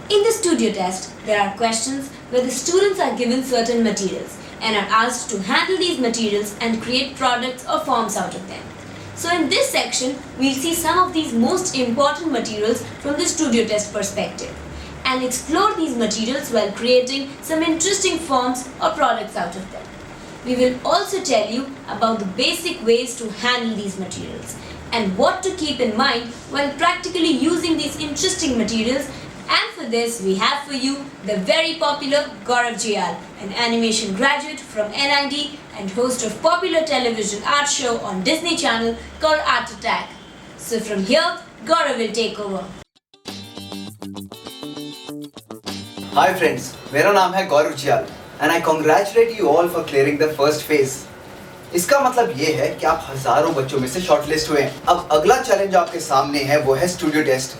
In the studio test, there are questions where the students are given certain materials and are asked to handle these materials and create products or forms out of them. So in this section, we'll see some of these most important materials from the studio test perspective and explore these materials while creating some interesting forms or products out of them. We will also tell you about the basic ways to handle these materials and what to keep in mind while practically using these interesting materials. And for this, we have for you the very popular Gaurav Jial, an animation graduate from NID and host of popular television art show on Disney Channel called Art Attack. So from here, Gaurav will take over. Hi friends, मेरा नाम है गौरव Juyal and I congratulate you all for clearing the first phase. इसका मतलब ये है कि आप हजारों बच्चों में से शॉर्टलिस्ट हुए हैं। अब अगला चैलेंज आपके सामने है, वो है स्टूडियो टेस्ट।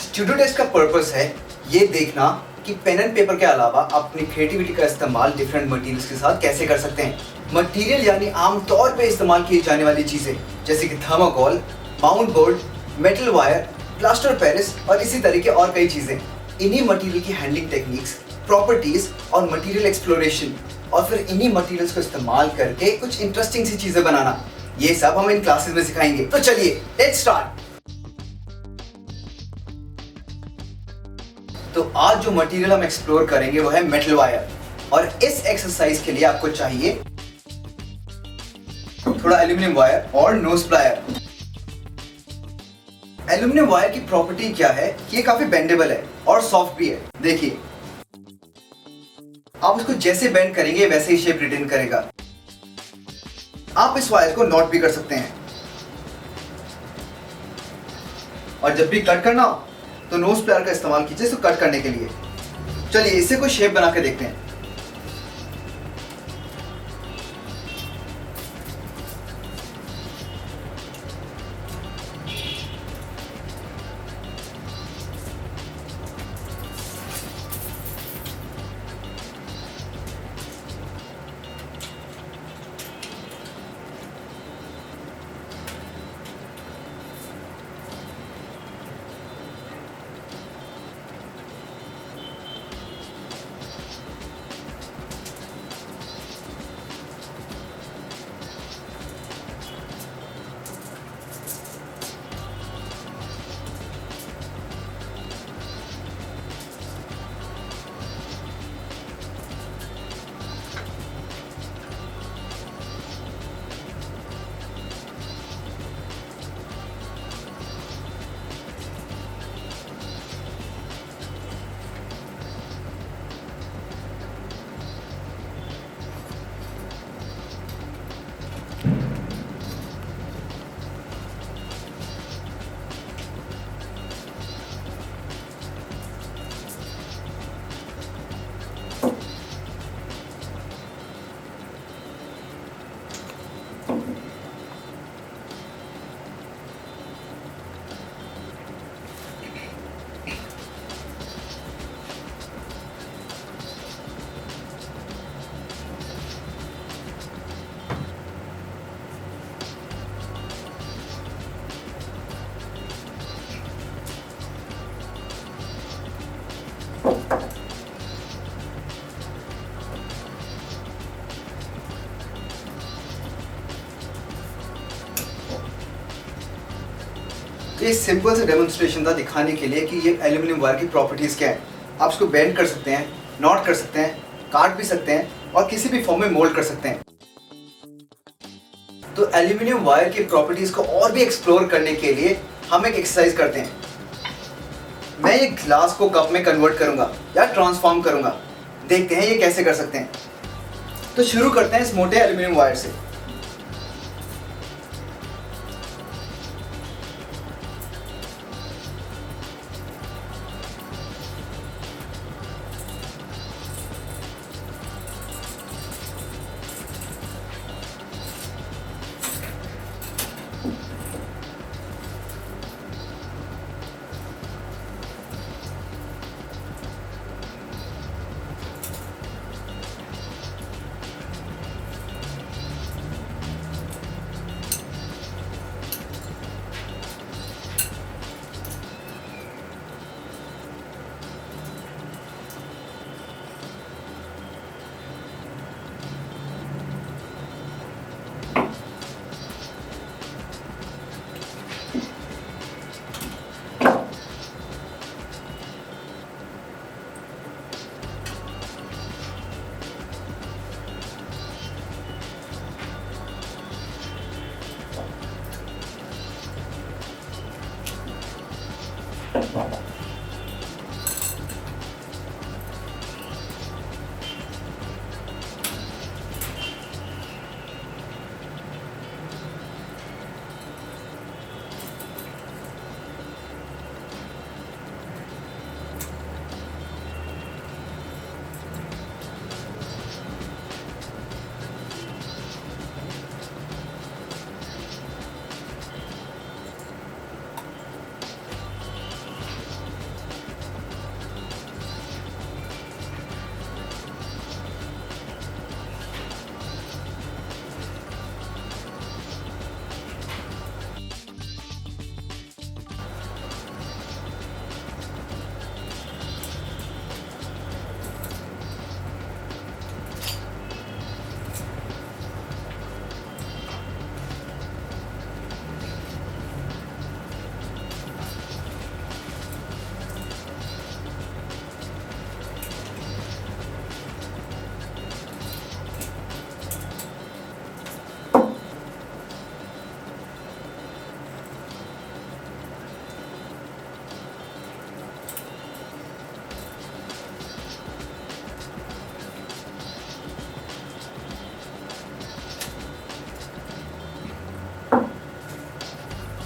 स्टूडियो टेस्ट का पर्पस है ये देखना कि पेन एंड पेपर के अलावा आप अपनी क्रिएटिविटी का इस्तेमाल डिफरेंट मटेरियल्स के साथ कैसे कर सकते हैं। मटेरियल यानी आमतौर पे इस्तेमाल की जाने वाली चीजें जैसे कि thermocol, mount board, metal wire, plaster Paris और इसी तरह के और कई चीजें। इन्हीं मटेरियल की हैंडलिंग टेक्निक्स, प्रॉपर्टीज और मटेरियल एक्सप्लोरेशन और फिर इन्हीं मटेरियल्स को इस्तेमाल करके कुछ इंटरेस्टिंग सी चीजें बनाना, ये सब हम इन क्लासेस में सिखाएंगे। तो चलिए लेट्स स्टार्ट। तो आज जो मटेरियल हम एक्सप्लोर करेंगे वो है मेटल वायर और इस एक्सरसाइज के लिए आपको चाहिए थोड़ा एल्यूमिनियम वायर और नोज प्लायर। एल्यूमिनियम वायर की प्रॉपर्टी क्या है कि ये काफी बेंडेबल है और सॉफ्ट भी है। देखिए, आप उसको जैसे बेंड करेंगे वैसे ही शेप रिटेन करेगा। आप इस वायर को नॉट भी कर सकते हैं और जब भी कट करना हो तो नोज प्लायर का इस्तेमाल कीजिए इसको कट करने के लिए। चलिए इससे कोई शेप बना के देखते हैं। ये सिंपल से डेमोन्स्ट्रेशन था दिखाने के लिए कि ये एल्यूमिनियम वायर की प्रॉपर्टीज क्या है। आप इसको बेंड कर सकते हैं, नॉट कर सकते हैं, काट भी सकते हैं और किसी भी फॉर्म में मोल्ड कर सकते हैं। तो एल्यूमिनियम वायर की प्रॉपर्टीज को और भी एक्सप्लोर करने के लिए हम एक एक्सरसाइज करते हैं। मैं ये ग्लास को कप में कन्वर्ट करूंगा या ट्रांसफॉर्म करूंगा। देखते हैं ये कैसे कर सकते हैं। तो शुरू करते हैं इस मोटे एल्यूमिनियम वायर से।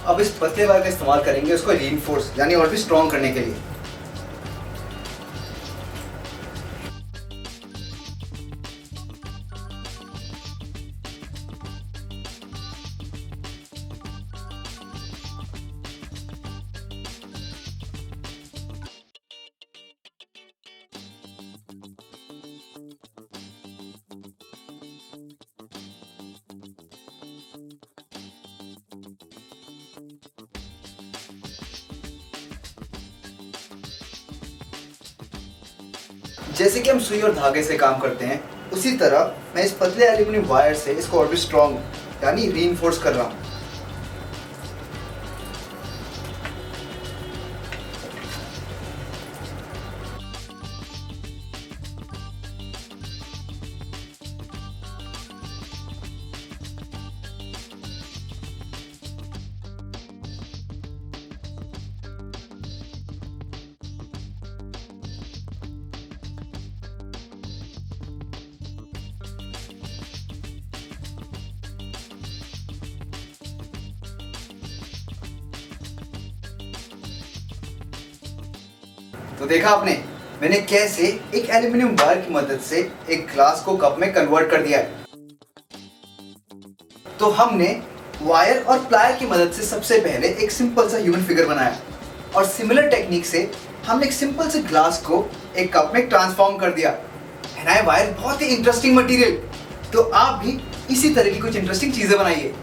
अब इस पतले वायर का इस्तेमाल करेंगे उसको रीइंफोर्स यानी और भी स्ट्रॉन्ग करने के लिए। जैसे कि हम सुई और धागे से काम करते हैं, उसी तरह मैं इस पतले एल्यूमिनियम वायर से इसको और भी स्ट्रॉन्ग यानी रीइंफोर्स कर रहा हूँ। तो देखा आपने मैंने कैसे एक एल्यूमिनियम वायर की मदद से एक ग्लास को कप में कन्वर्ट कर दिया है। तो हमने वायर और प्लायर की मदद से सबसे पहले एक सिंपल सा ह्यूमन फिगर बनाया और सिमिलर टेक्निक से हमने एक सिंपल से ग्लास को एक कप में ट्रांसफॉर्म कर दिया। है ना वायर बहुत ही इंटरेस्टिंग मटेरियल। तो आप भी इसी तरह की कुछ इंटरेस्टिंग चीजें बनाइए।